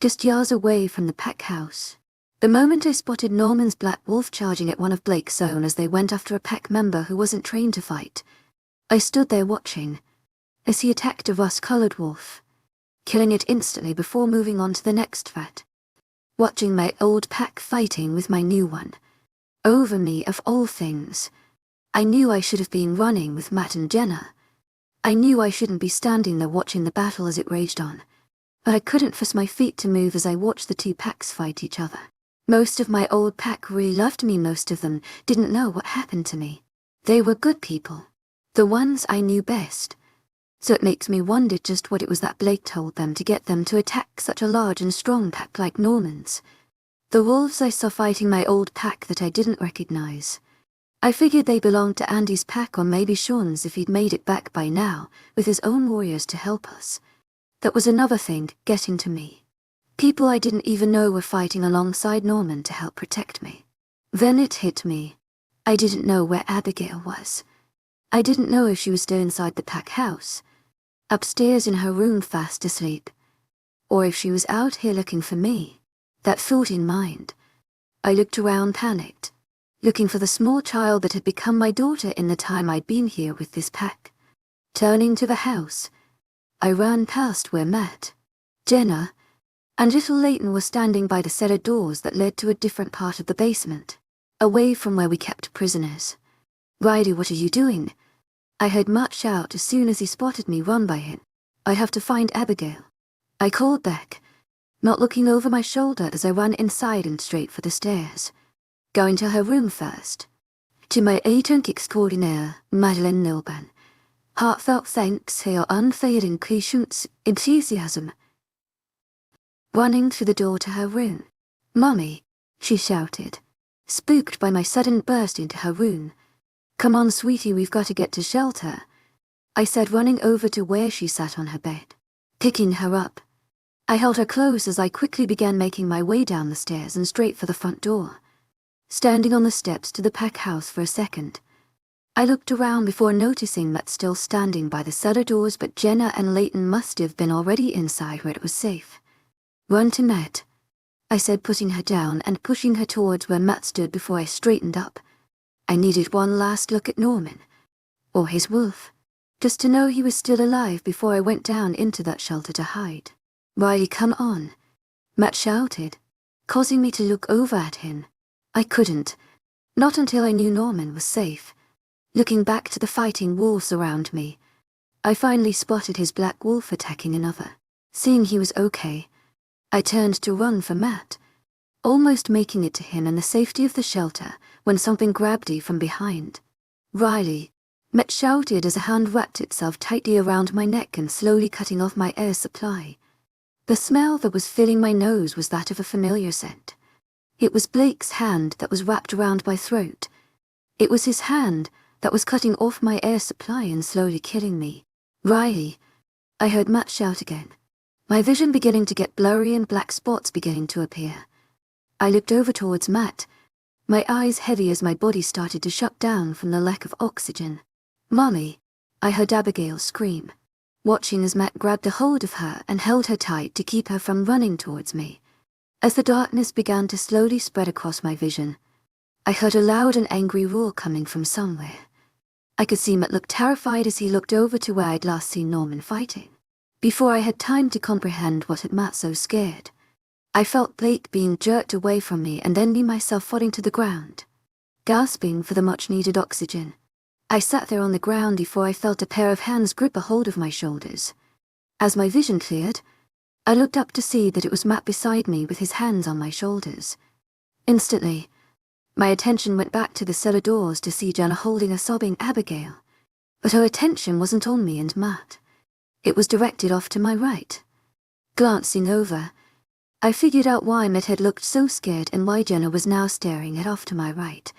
just yards away from the pack house. The moment I spotted Norman's black wolf charging at one of Blake's own as they went after a pack member who wasn't trained to fight, I stood there watching as he attacked a rust-colored wolf, killing it instantly before moving on to the next threat. Watching my old pack fighting with my new one, over me of all things, I knew I should have been running with Matt and Jenna. I knew I shouldn't be standing there watching the battle as it raged on, but I couldn't force my feet to move as I watched the two packs fight each other. Most of my old pack really loved me. Most of them didn't know what happened to me. They were good people, the ones I knew best. So it makes me wonder just what it was that Blake told them to get them to attack such a large and strong pack like Norman's. The wolves I saw fighting my old pack that I didn't recognize. I figured they belonged to Andy's pack or maybe Sean's if he'd made it back by now, with his own warriors to help us. That was another thing getting to me. People I didn't even know were fighting alongside Norman to help protect me. Then it hit me. I didn't know where Abigail was. I didn't know if she was still inside the pack house, upstairs in her room fast asleep, or if she was out here looking for me. That thought in mind, I looked around panicked, looking for the small child that had become my daughter in the time I'd been here with this pack. Turning to the house, I ran past where Matt, Jenna, and little Leighton were standing by the cellar doors that led to a different part of the basement, away from where we kept prisoners. "Riley, what are you doing?" I heard Matt shout as soon as he spotted me run by him. "I have to find Abigail," I called back, not looking over my shoulder as I ran inside and straight for the stairs. Going to her room first. To my agent extraordinaire, Madeleine Nilban. Heartfelt thanks for your unfailing patience, enthusiasm. Running through the door to her room. "Mummy," she shouted, spooked by my sudden burst into her room. "Come on, sweetie, we've got to get to shelter," I said, running over to where she sat on her bed. Picking her up, I held her close as I quickly began making my way down the stairs and straight for the front door. Standing on the steps to the pack house for a second, I looked around before noticing Matt still standing by the cellar doors, but Jenna and Leighton must have been already inside where it was safe. "Run to Matt," I said, putting her down and pushing her towards where Matt stood before I straightened up. I needed one last look at Norman, or his wolf, just to know he was still alive before I went down into that shelter to hide. "Riley, come on," Matt shouted, causing me to look over at him. I couldn't, not until I knew Norman was safe. Looking back to the fighting wolves around me, I finally spotted his black wolf attacking another. Seeing he was okay, I turned to run for Matt, almost making it to him in the safety of the shelter when something grabbed me from behind. "Riley," Matt shouted as a hand wrapped itself tightly around my neck and slowly cutting off my air supply. The smell that was filling my nose was that of a familiar scent. It was Blake's hand that was wrapped around my throat. It was his hand that was cutting off my air supply and slowly killing me. "Riley," I heard Matt shout again, my vision beginning to get blurry and black spots beginning to appear. I looked over towards Matt, my eyes heavy as my body started to shut down from the lack of oxygen. "Mommy," I heard Abigail scream, watching as Matt grabbed a hold of her and held her tight to keep her from running towards me. As the darkness began to slowly spread across my vision, I heard a loud and angry roar coming from somewhere. I could see Matt look terrified as he looked over to where I'd last seen Norman fighting. Before I had time to comprehend what had Matt so scared, I felt Blake being jerked away from me and then me myself falling to the ground. Gasping for the much-needed oxygen, I sat there on the ground before I felt a pair of hands grip a hold of my shoulders. As my vision cleared, I looked up to see that it was Matt beside me with his hands on my shoulders. Instantly, my attention went back to the cellar doors to see Jenna holding a sobbing Abigail, but her attention wasn't on me and Matt. It was directed off to my right. Glancing over, I figured out why Matt had looked so scared and why Jenna was now staring at off to my right.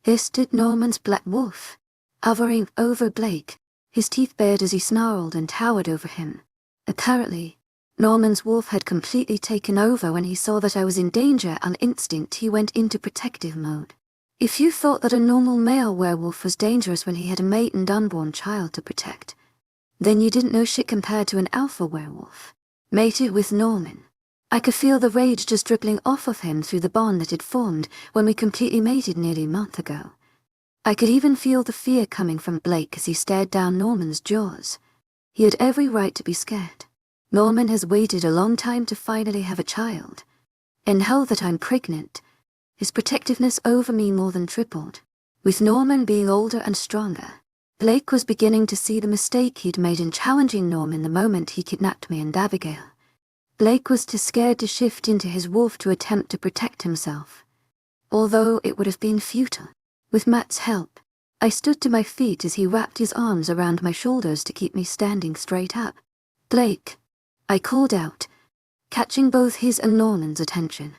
Here stood Norman's black wolf, hovering over Blake, his teeth bared as he snarled and towered over him. Apparently, Norman's wolf had completely taken over when he saw that I was in danger. On instinct, he went into protective mode. If you thought that a normal male werewolf was dangerous when he had a mate and unborn child to protect, then you didn't know shit compared to an alpha werewolf, mated with Norman. I could feel the rage just dribbling off of him through the bond that had formed when we completely mated nearly a month ago. I could even feel the fear coming from Blake as he stared down Norman's jaws. He had every right to be scared. Norman has waited a long time to finally have a child. And now that I'm pregnant, his protectiveness over me more than tripled. With Norman being older and stronger, Blake was beginning to see the mistake he'd made in challenging Norman the moment he kidnapped me and Abigail. Blake was too scared to shift into his wolf to attempt to protect himself. Although it would have been futile. With Matt's help, I stood to my feet as he wrapped his arms around my shoulders to keep me standing straight up. "Blake," I called out, catching both his and Norman's attention.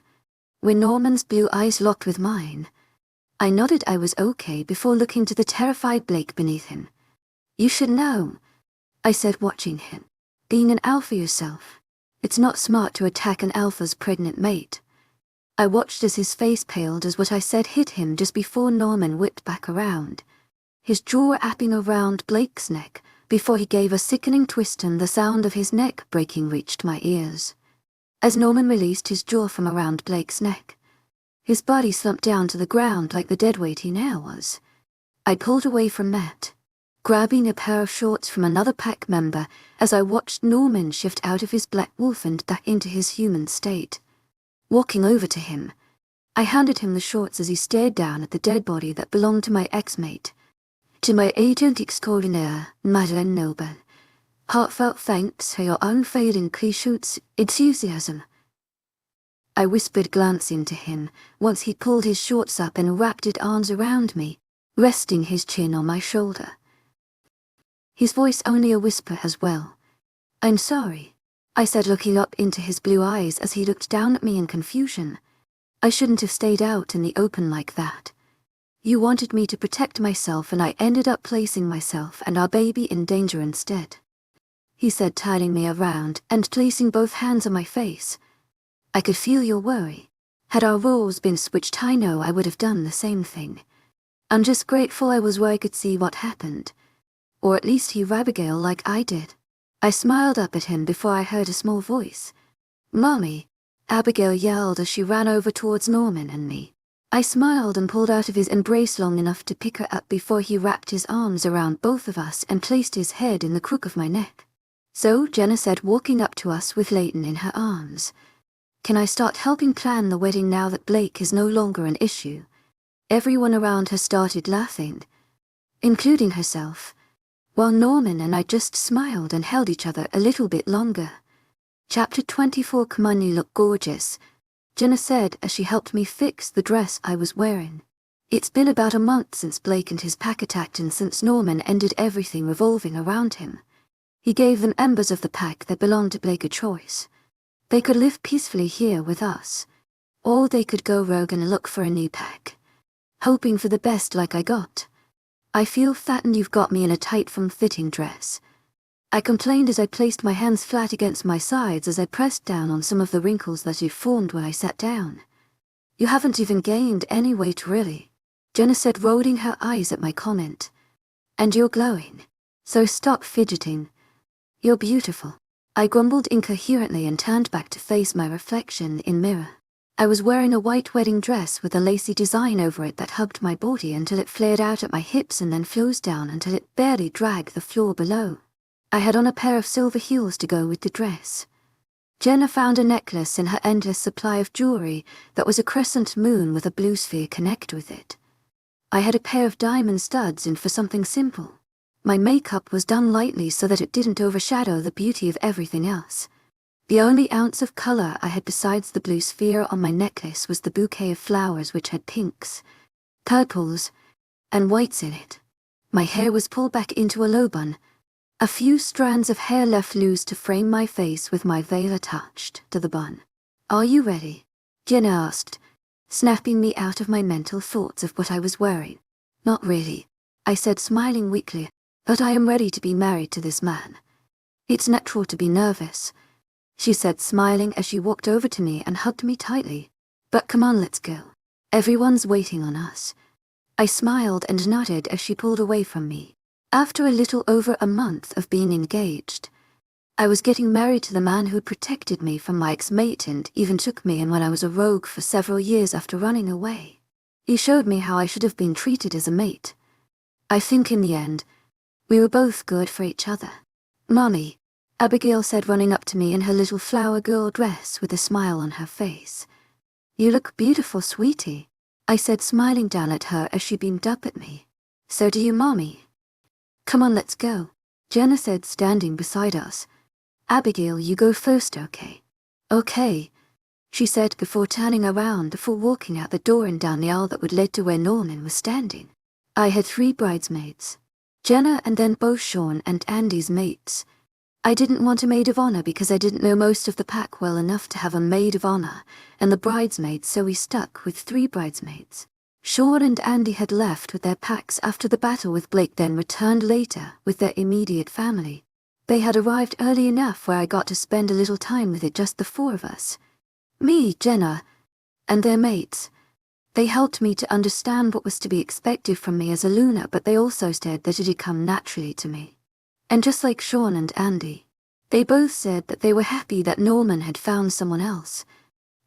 When Norman's blue eyes locked with mine, I nodded I was okay before looking to the terrified Blake beneath him. "You should know," I said, watching him. "Being an alpha yourself, it's not smart to attack an alpha's pregnant mate." I watched as his face paled as what I said hit him just before Norman whipped back around, his jaw wrapping around Blake's neck before he gave a sickening twist and the sound of his neck breaking reached my ears. As Norman released his jaw from around Blake's neck, his body slumped down to the ground like the deadweight he now was. I pulled away from Matt, grabbing a pair of shorts from another pack member as I watched Norman shift out of his black wolf and back into his human state. Walking over to him, I handed him the shorts as he stared down at the dead body that belonged to my ex-mate. "To my agent extraordinaire, Madeleine Noble, heartfelt thanks for your unfailing clichés enthusiasm," I whispered, glancing to him once he pulled his shorts up and wrapped his arms around me, resting his chin on my shoulder. His voice only a whisper as well. "I'm sorry," I said, looking up into his blue eyes as he looked down at me in confusion. "I shouldn't have stayed out in the open like that. You wanted me to protect myself and I ended up placing myself and our baby in danger instead," he said, turning me around and placing both hands on my face. "I could feel your worry. Had our roles been switched, I know I would have done the same thing. I'm just grateful I was where I could see what happened. Or at least hear Abigail like I did." I smiled up at him before I heard a small voice. "Mommy," Abigail yelled as she ran over towards Norman and me. I smiled and pulled out of his embrace long enough to pick her up before he wrapped his arms around both of us and placed his head in the crook of my neck. "So," Jenna said, walking up to us with Leighton in her arms, "can I start helping plan the wedding now that Blake is no longer an issue?" Everyone around her started laughing, including herself, while Norman and I just smiled and held each other a little bit longer. Chapter 24. "Come on, you look gorgeous," Jenna said as she helped me fix the dress I was wearing. It's been about a month since Blake and his pack attacked and since Norman ended everything revolving around him. He gave them members of the pack that belonged to Blake a choice. They could live peacefully here with us, or they could go rogue and look for a new pack. Hoping for the best like I got. "I feel fat and you've got me in a tight form-fitting dress," I complained as I placed my hands flat against my sides as I pressed down on some of the wrinkles that had formed when I sat down. "You haven't even gained any weight really," Jenna said, rolling her eyes at my comment. "And you're glowing. So stop fidgeting. You're beautiful." I grumbled incoherently and turned back to face my reflection in mirror. I was wearing a white wedding dress with a lacy design over it that hugged my body until it flared out at my hips and then flows down until it barely dragged the floor below. I had on a pair of silver heels to go with the dress. Jenna found a necklace in her endless supply of jewelry that was a crescent moon with a blue sphere connected with it. I had a pair of diamond studs and for something simple. My makeup was done lightly so that it didn't overshadow the beauty of everything else. The only ounce of color I had besides the blue sphere on my necklace was the bouquet of flowers which had pinks, purples, and whites in it. My hair was pulled back into a low bun, a few strands of hair left loose to frame my face with my veil attached to the bun. "Are you ready?" Jenna asked, snapping me out of my mental thoughts of what I was wearing. "Not really," I said, smiling weakly, "but I am ready to be married to this man." "It's natural to be nervous," she said, smiling as she walked over to me and hugged me tightly. "But come on, let's go. Everyone's waiting on us." I smiled and nodded as she pulled away from me. After a little over a month of being engaged, I was getting married to the man who protected me from my ex-mate and even took me in when I was a rogue for several years after running away. He showed me how I should have been treated as a mate. I think in the end, we were both good for each other. "Mommy," Abigail said, running up to me in her little flower girl dress with a smile on her face. "You look beautiful, sweetie," I said, smiling down at her as she beamed up at me. "So do you, Mommy." "Come on, let's go," Jenna said, standing beside us. "Abigail, you go first, okay?" "Okay," she said before turning around before walking out the door and down the aisle that would lead to where Norman was standing. I had 3 bridesmaids, Jenna and then both Sean and Andy's mates. I didn't want a maid of honor because I didn't know most of the pack well enough to have a maid of honor and the bridesmaids, so we stuck with 3 bridesmaids. Sean and Andy had left with their packs after the battle with Blake, then returned later with their immediate family. They had arrived early enough where I got to spend a little time with it, just the 4 of us. Me, Jenna, and their mates. They helped me to understand what was to be expected from me as a Luna, but they also said that it had come naturally to me. And just like Sean and Andy, they both said that they were happy that Norman had found someone else,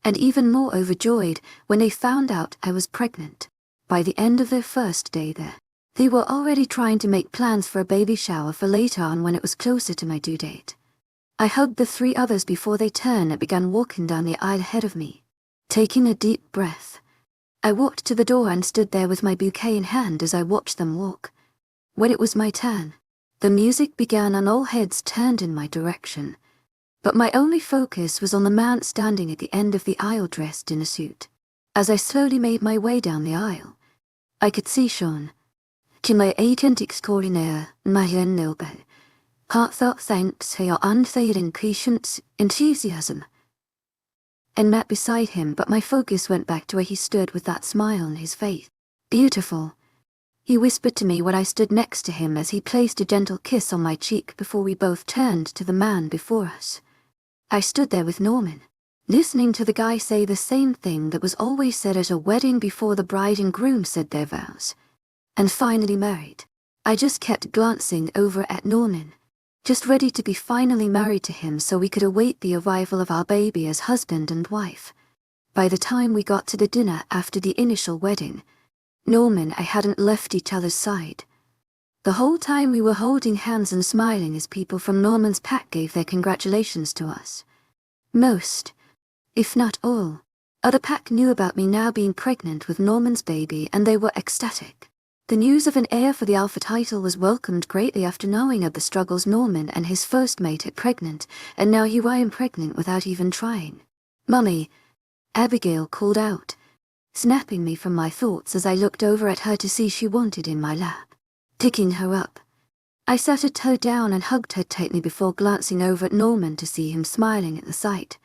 and even more overjoyed when they found out I was pregnant. By the end of their first day there, they were already trying to make plans for a baby shower for later on when it was closer to my due date. I hugged the 3 others before they turned and began walking down the aisle ahead of me. Taking a deep breath, I walked to the door and stood there with my bouquet in hand as I watched them walk. When it was my turn, the music began and all heads turned in my direction. But my only focus was on the man standing at the end of the aisle dressed in a suit. As I slowly made my way down the aisle, I could see Sean. "To my agent extraordinaire, Marianne Nobel, heartfelt thanks for your unfailing patience, enthusiasm," and Matt beside him, but my focus went back to where he stood with that smile on his face. "Beautiful," he whispered to me when I stood next to him as he placed a gentle kiss on my cheek before we both turned to the man before us. I stood there with Norman, listening to the guy say the same thing that was always said at a wedding before the bride and groom said their vows, and finally married. I just kept glancing over at Norman, just ready to be finally married to him so we could await the arrival of our baby as husband and wife. By the time we got to the dinner after the initial wedding, Norman and I hadn't left each other's side. The whole time we were holding hands and smiling as people from Norman's pack gave their congratulations to us. Most, if not all, of the pack knew about me now being pregnant with Norman's baby, and they were ecstatic. The news of an heir for the alpha title was welcomed greatly after knowing of the struggles Norman and his first mate had pregnant, and now here I am pregnant without even trying. "Mummy," Abigail called out, snapping me from my thoughts as I looked over at her to see she wanted in my lap. Picking her up, I sat her down and hugged her tightly before glancing over at Norman to see him smiling at the sight.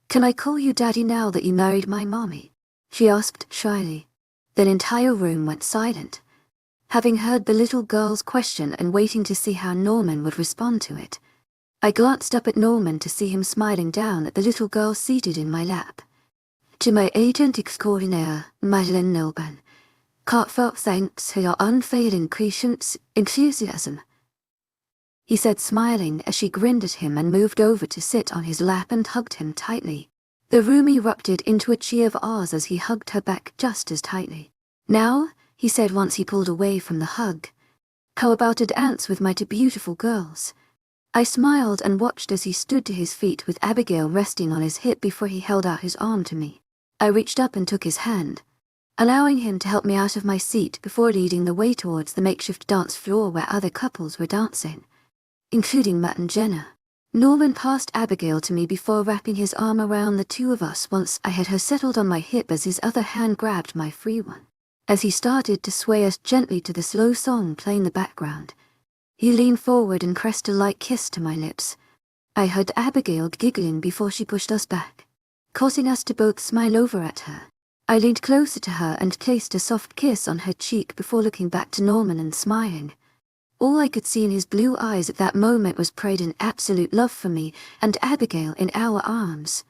"Can I call you Daddy now that you married my mommy?" she asked shyly. The entire room went silent. Having heard the little girl's question and waiting to see how Norman would respond to it, I glanced up at Norman to see him smiling down at the little girl seated in my lap. "To my agent extraordinaire, Marianne Nobel, heartfelt thanks for your unfailing patience, enthusiasm," he said, smiling as she grinned at him and moved over to sit on his lap and hugged him tightly. The room erupted into a cheer of ours as he hugged her back just as tightly. "Now," he said once he pulled away from the hug, "how about a dance with my 2 beautiful girls?" I smiled and watched as he stood to his feet with Abigail resting on his hip before he held out his arm to me. I reached up and took his hand, allowing him to help me out of my seat before leading the way towards the makeshift dance floor where other couples were dancing, including Matt and Jenna. Norman passed Abigail to me before wrapping his arm around the 2 of us once I had her settled on my hip as his other hand grabbed my free one. As he started to sway us gently to the slow song playing in the background, he leaned forward and pressed a light kiss to my lips. I heard Abigail giggling before she pushed us back, causing us to both smile over at her. I leaned closer to her and placed a soft kiss on her cheek before looking back to Norman and smiling. All I could see in his blue eyes at that moment was pride and absolute love for me and Abigail in our arms.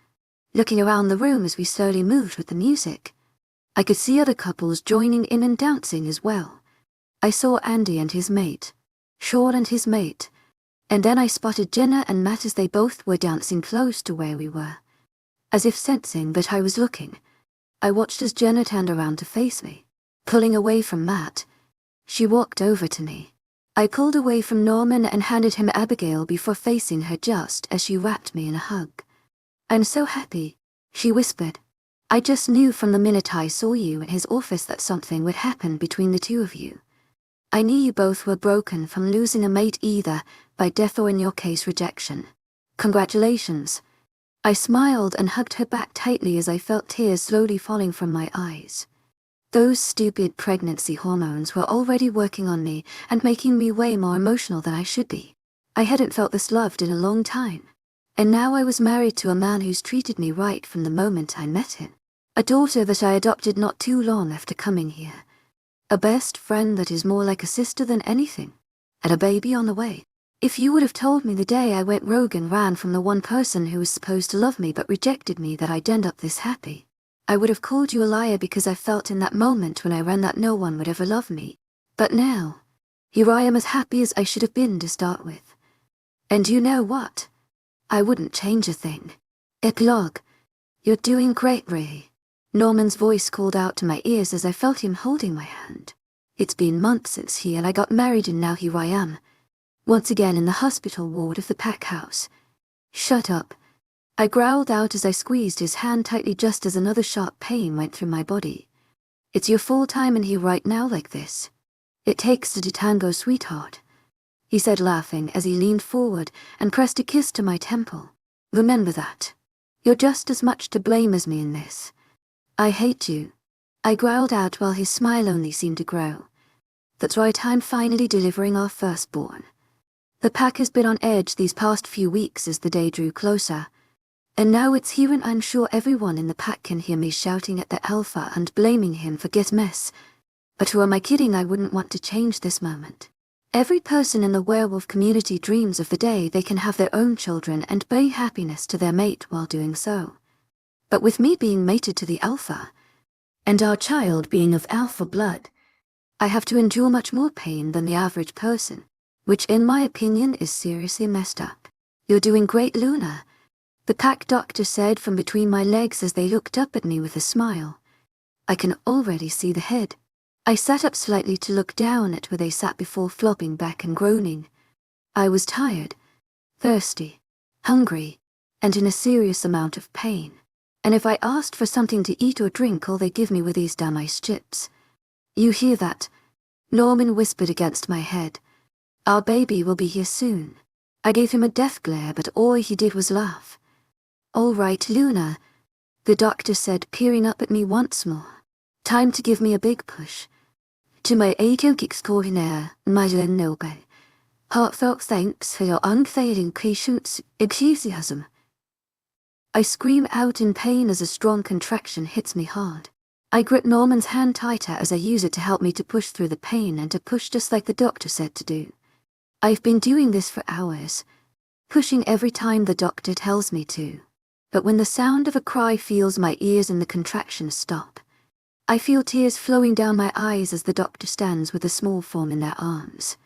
Looking around the room as we slowly moved with the music, I could see other couples joining in and dancing as well. I saw Andy and his mate, Sean and his mate, and then I spotted Jenna and Matt as they both were dancing close to where we were. As if sensing that I was looking, I watched as Jenna turned around to face me. Pulling away from Matt, she walked over to me. I pulled away from Norman and handed him Abigail before facing her just as she wrapped me in a hug. "I'm so happy," she whispered. "I just knew from the minute I saw you in his office that something would happen between the two of you. I knew you both were broken from losing a mate either by death or in your case rejection. Congratulations." I smiled and hugged her back tightly as I felt tears slowly falling from my eyes. Those stupid pregnancy hormones were already working on me and making me way more emotional than I should be. I hadn't felt this loved in a long time. And now I was married to a man who's treated me right from the moment I met him. A daughter that I adopted not too long after coming here. A best friend that is more like a sister than anything. And a baby on the way. If you would have told me the day I went rogue and ran from the one person who was supposed to love me but rejected me that I'd end up this happy, I would have called you a liar because I felt in that moment when I ran that no one would ever love me. But now, here I am as happy as I should have been to start with. And you know what? I wouldn't change a thing. Epilogue. You're doing great, Ray. Norman's voice called out to my ears as I felt him holding my hand. It's been months since he and I got married and now here I am. Once again in the hospital ward of the pack house. Shut up. I growled out as I squeezed his hand tightly just as another sharp pain went through my body. It's your full time in here right now like this. It takes two to tango, sweetheart, he said laughing as he leaned forward and pressed a kiss to my temple. Remember that. You're just as much to blame as me in this. I hate you. I growled out while his smile only seemed to grow. That's right, I'm finally delivering our firstborn. The pack has been on edge these past few weeks as the day drew closer. And now it's here and I'm sure everyone in the pack can hear me shouting at the alpha and blaming him for demise. But who am I kidding? I wouldn't want to change this moment. Every person in the werewolf community dreams of the day they can have their own children and bring happiness to their mate while doing so. But with me being mated to the alpha, and our child being of alpha blood, I have to endure much more pain than the average person, which in my opinion is seriously messed up. You're doing great, Luna, the pack doctor said from between my legs as they looked up at me with a smile. I can already see the head. I sat up slightly to look down at where they sat before flopping back and groaning. I was tired, thirsty, hungry, and in a serious amount of pain. And if I asked for something to eat or drink, all they give me were these damn ice chips. You hear that? Norman whispered against my head. Our baby will be here soon. I gave him a death glare, but all he did was laugh. All right, Luna, the doctor said, peering up at me once more. Time to give me a big push. To my extraordinaire, Madeleine Noble. Heartfelt thanks for your unfailing patience, enthusiasm. I scream out in pain as a strong contraction hits me hard. I grip Norman's hand tighter as I use it to help me to push through the pain and to push just like the doctor said to do. I've been doing this for hours, pushing every time the doctor tells me to. But when the sound of a cry fills my ears and the contractions stop, I feel tears flowing down my eyes as the doctor stands with a small form in their arms.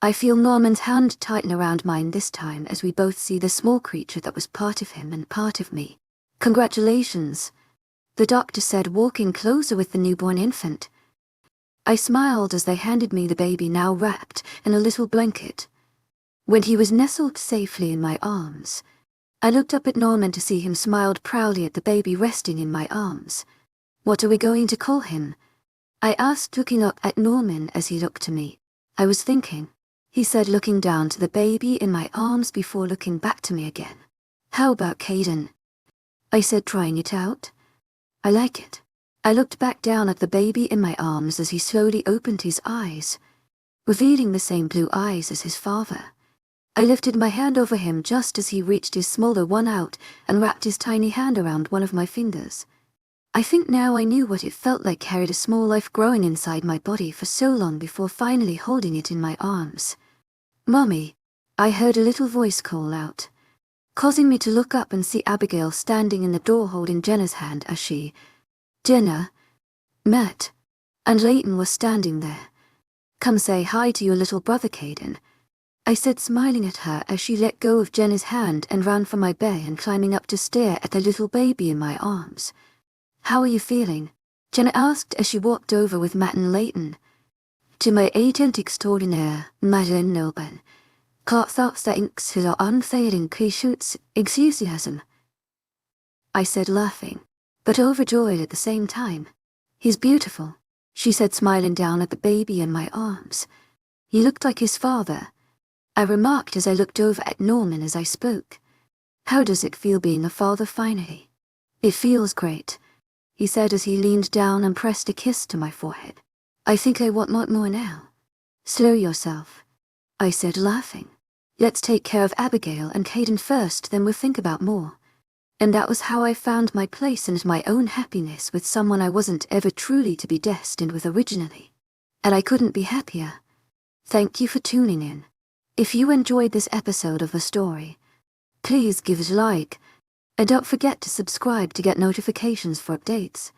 I feel Norman's hand tighten around mine this time as we both see the small creature that was part of him and part of me. Congratulations, the doctor said, walking closer with the newborn infant. I smiled as they handed me the baby, now wrapped in a little blanket. When he was nestled safely in my arms, I looked up at Norman to see him smiled proudly at the baby resting in my arms. What are we going to call him? I asked, looking up at Norman as he looked to me. I was thinking, he said, looking down to the baby in my arms before looking back to me again. How about Kaden? I said, trying it out. I like it. I looked back down at the baby in my arms as he slowly opened his eyes, revealing the same blue eyes as his father. I lifted my hand over him just as he reached his smaller one out and wrapped his tiny hand around one of my fingers. I think now I knew what it felt like, carried a small life growing inside my body for so long before finally holding it in my arms. Mommy, I heard a little voice call out, causing me to look up and see Abigail standing in the door holding Jenna's hand as she, Jenna, met, and Leighton was standing there. "Come say hi to your little brother, Kaden," I said, smiling at her as she let go of Jenna's hand and ran from my bed and climbing up to stare at the little baby in my arms. "How are you feeling?" Jenna asked as she walked over with Matt and Leighton. "To my agent extraordinaire, Madeleine Noban. Thoughts that inks his unfailing patience, enthusiasm," I said, laughing, but overjoyed at the same time. "He's beautiful," she said, smiling down at the baby in my arms. "He looked like his father," I remarked as I looked over at Norman as I spoke. "How does it feel being a father finally?" "It feels great," he said as he leaned down and pressed a kiss to my forehead. "I think I want more now." "Slow yourself," I said, laughing. "Let's take care of Abigail and Kaden first, then we'll think about more." And that was how I found my place and my own happiness with someone I wasn't ever truly to be destined with originally. And I couldn't be happier. Thank you for tuning in. If you enjoyed this episode of a story, please give it a like, and don't forget to subscribe to get notifications for updates.